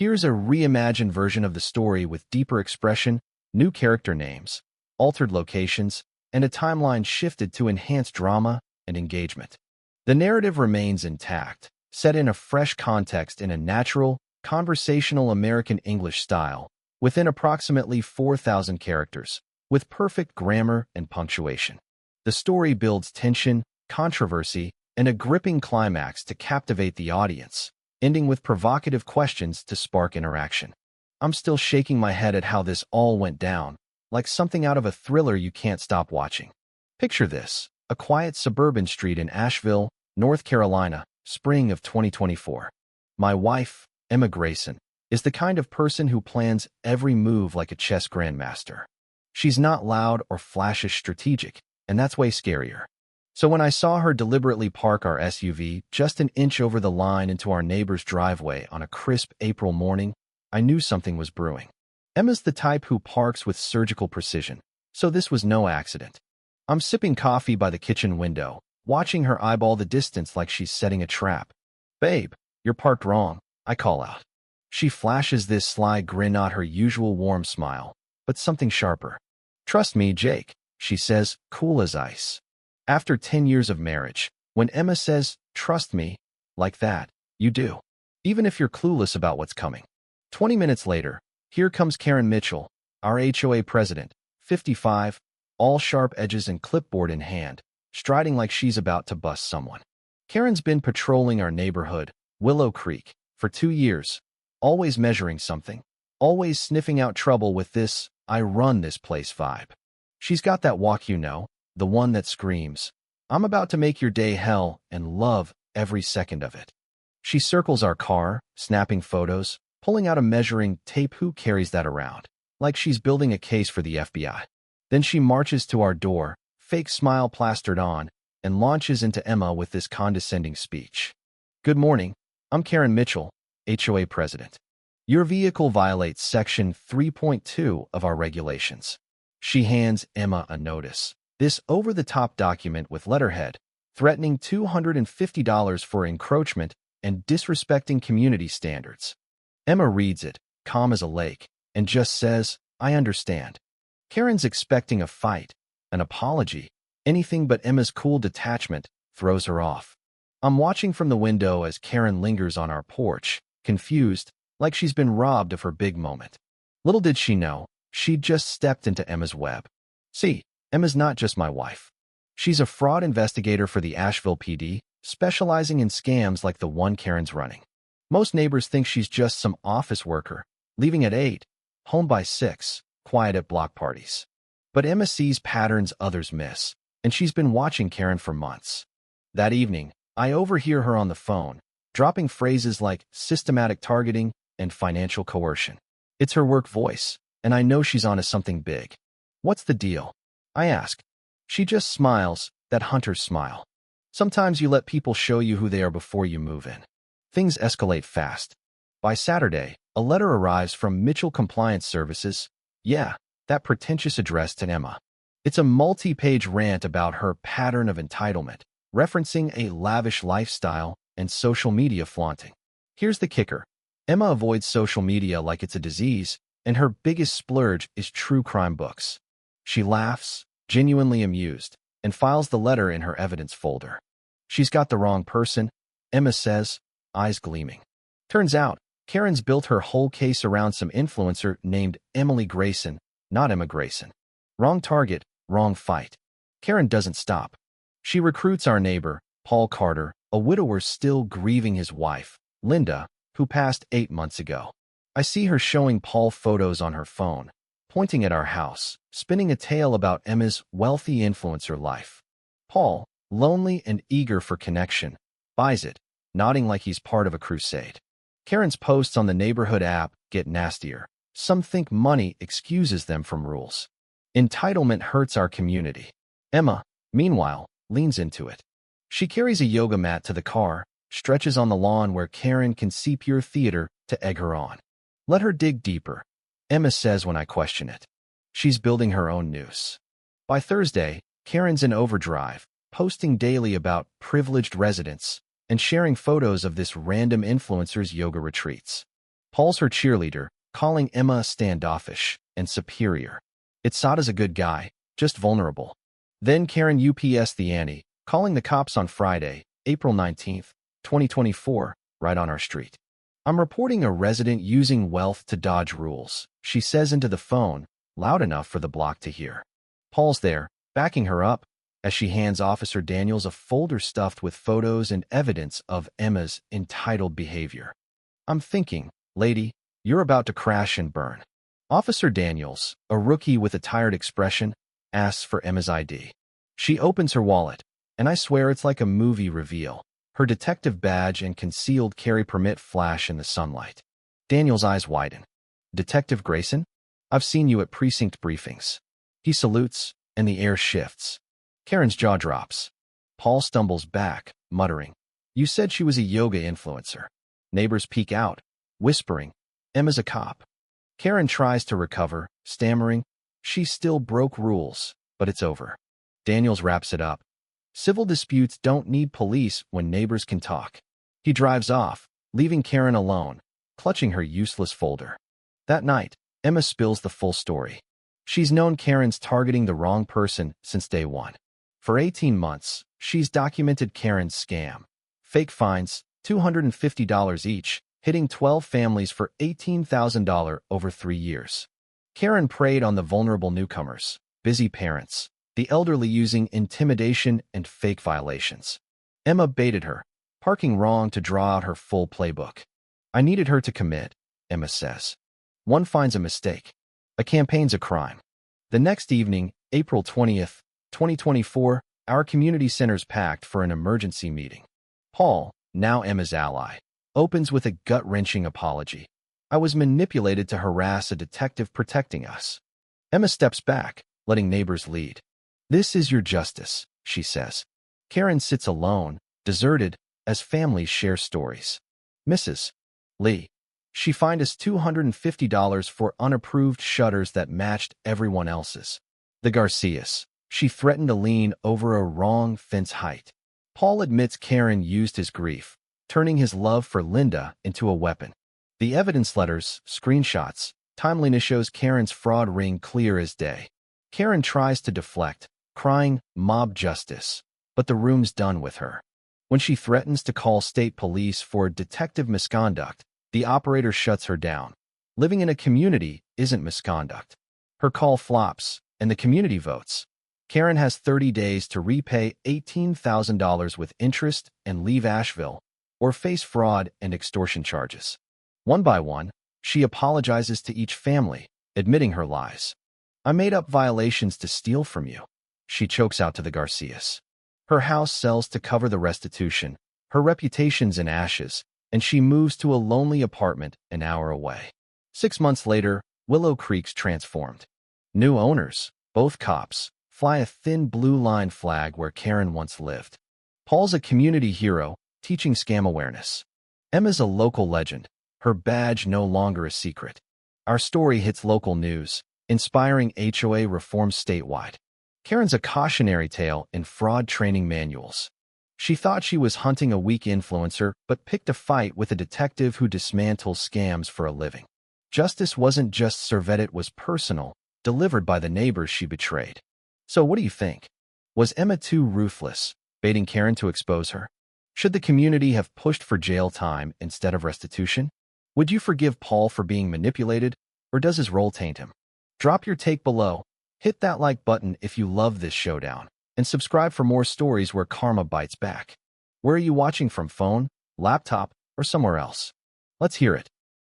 Here's a reimagined version of the story with deeper expression, new character names, altered locations, and a timeline shifted to enhance drama and engagement. The narrative remains intact, set in a fresh context in a natural, conversational American English style, within approximately 4,000 characters, with perfect grammar and punctuation. The story builds tension, controversy, and a gripping climax to captivate the audience, ending with provocative questions to spark interaction. I'm still shaking my head at how this all went down, like something out of a thriller you can't stop watching. Picture this: a quiet suburban street in Asheville, North Carolina, spring of 2024. My wife, Emma Grayson, is the kind of person who plans every move like a chess grandmaster. She's not loud or flashish strategic, and that's way scarier. So when I saw her deliberately park our SUV just an inch over the line into our neighbor's driveway on a crisp April morning, I knew something was brewing. Emma's the type who parks with surgical precision, so this was no accident. I'm sipping coffee by the kitchen window, watching her eyeball the distance like she's setting a trap. "Babe, you're parked wrong," I call out. She flashes this sly grin, not her usual warm smile, but something sharper. "Trust me, Jake," she says, cool as ice. After 10 years of marriage, when Emma says, "Trust me," like that, you do, even if you're clueless about what's coming. 20 minutes later, here comes Karen Mitchell, our HOA president, 55, all sharp edges and clipboard in hand, striding like she's about to bust someone. Karen's been patrolling our neighborhood, Willow Creek, for 2 years, always measuring something, always sniffing out trouble with this "I run this place" vibe. She's got that walk, the one that screams, "I'm about to make your day hell," and love every second of it. She circles our car, snapping photos, pulling out a measuring tape. Who carries that around? Like she's building a case for the FBI. Then she marches to our door, fake smile plastered on, and launches into Emma with this condescending speech. "Good morning. I'm Karen Mitchell, HOA president. Your vehicle violates Section 3.2 of our regulations." She hands Emma a notice, this over-the-top document with letterhead, threatening $250 for encroachment and disrespecting community standards. Emma reads it, calm as a lake, and just says, "I understand." Karen's expecting a fight, an apology, anything but Emma's cool detachment throws her off. I'm watching from the window as Karen lingers on our porch, confused, like she's been robbed of her big moment. Little did she know, she'd just stepped into Emma's web. See, Emma's not just my wife. She's a fraud investigator for the Asheville PD, specializing in scams like the one Karen's running. Most neighbors think she's just some office worker, leaving at 8, home by 6, quiet at block parties. But Emma sees patterns others miss, and she's been watching Karen for months. That evening, I overhear her on the phone, dropping phrases like systematic targeting and financial coercion. It's her work voice, and I know she's onto something big. "What's the deal?" I ask. She just smiles, that hunter's smile. Sometimes you let people show you who they are before you move in. Things escalate fast. By Saturday, a letter arrives from Mitchell Compliance Services. Yeah, that pretentious address to Emma. It's a multi-page rant about her pattern of entitlement, referencing a lavish lifestyle and social media flaunting. Here's the kicker. Emma avoids social media like it's a disease, and her biggest splurge is true crime books. She laughs, genuinely amused, and files the letter in her evidence folder. She's got the wrong person, Emma says, eyes gleaming. Turns out, Karen's built her whole case around some influencer named Emily Grayson, not Emma Grayson. Wrong target, wrong fight. Karen doesn't stop. She recruits our neighbor, Paul Carter, a widower still grieving his wife, Linda, who passed 8 months ago. I see her showing Paul photos on her phone, pointing at our house, spinning a tale about Emma's wealthy influencer life. Paul, lonely and eager for connection, buys it, nodding like he's part of a crusade. Karen's posts on the neighborhood app get nastier. Some think money excuses them from rules. Entitlement hurts our community. Emma, meanwhile, leans into it. She carries a yoga mat to the car, stretches on the lawn where Karen can see pure theater to egg her on. Let her dig deeper, Emma says when I question it. She's building her own noose. By Thursday, Karen's in overdrive, posting daily about privileged residents and sharing photos of this random influencer's yoga retreats. Paul's her cheerleader, calling Emma standoffish and superior. It's a good guy, just vulnerable. Then Karen UPS the ante, calling the cops on Friday, April 19th, 2024, right on our street. I'm reporting a resident using wealth to dodge rules, she says into the phone, loud enough for the block to hear. Paul's there, backing her up, as she hands Officer Daniels a folder stuffed with photos and evidence of Emma's entitled behavior. I'm thinking, lady, you're about to crash and burn. Officer Daniels, a rookie with a tired expression, asks for Emma's ID. She opens her wallet, and I swear it's like a movie reveal. Her detective badge and concealed carry permit flash in the sunlight. Daniel's eyes widen. Detective Grayson? I've seen you at precinct briefings. He salutes, and the air shifts. Karen's jaw drops. Paul stumbles back, muttering, You said she was a yoga influencer. Neighbors peek out, whispering, Emma's a cop. Karen tries to recover, stammering, She still broke rules, but it's over. Daniels wraps it up. Civil disputes don't need police when neighbors can talk. He drives off, leaving Karen alone, clutching her useless folder. That night, Emma spills the full story. She's known Karen's targeting the wrong person since day one. For 18 months, she's documented Karen's scam. Fake fines, $250 each, hitting 12 families for $18,000 over 3 years. Karen preyed on the vulnerable newcomers, busy parents, the elderly using intimidation and fake violations. Emma baited her, parking wrong to draw out her full playbook. I needed her to commit, Emma says. One finds a mistake. A campaign's a crime. The next evening, April 20th, 2024, our community center's packed for an emergency meeting. Paul, now Emma's ally, opens with a gut-wrenching apology. I was manipulated to harass a detective protecting us. Emma steps back, letting neighbors lead. This is your justice, she says. Karen sits alone, deserted, as families share stories. Mrs. Lee. She fined us $250 for unapproved shutters that matched everyone else's. The Garcias. She threatened to lean over a wrong fence height. Paul admits Karen used his grief, turning his love for Linda into a weapon. The evidence letters, screenshots, timeliness shows Karen's fraud ring clear as day. Karen tries to deflect, crying, mob justice, but the room's done with her. When she threatens to call state police for detective misconduct, the operator shuts her down. Living in a community isn't misconduct. Her call flops, and the community votes. Karen has 30 days to repay $18,000 with interest and leave Asheville, or face fraud and extortion charges. One by one, she apologizes to each family, admitting her lies. I made up violations to steal from you, she chokes out to the Garcias. Her house sells to cover the restitution, her reputation's in ashes, and she moves to a lonely apartment an hour away. 6 months later, Willow Creek's transformed. New owners, both cops, fly a thin blue line flag where Karen once lived. Paul's a community hero, teaching scam awareness. Emma's a local legend, her badge no longer a secret. Our story hits local news, inspiring HOA reforms statewide. Karen's a cautionary tale in fraud training manuals. She thought she was hunting a weak influencer, but picked a fight with a detective who dismantles scams for a living. Justice wasn't just served, it was personal, delivered by the neighbors she betrayed. So what do you think? Was Emma too ruthless, baiting Karen to expose her? Should the community have pushed for jail time instead of restitution? Would you forgive Paul for being manipulated, or does his role taint him? Drop your take below, hit that like button if you love this showdown, and subscribe for more stories where karma bites back. Where are you watching from, phone, laptop, or somewhere else? Let's hear it.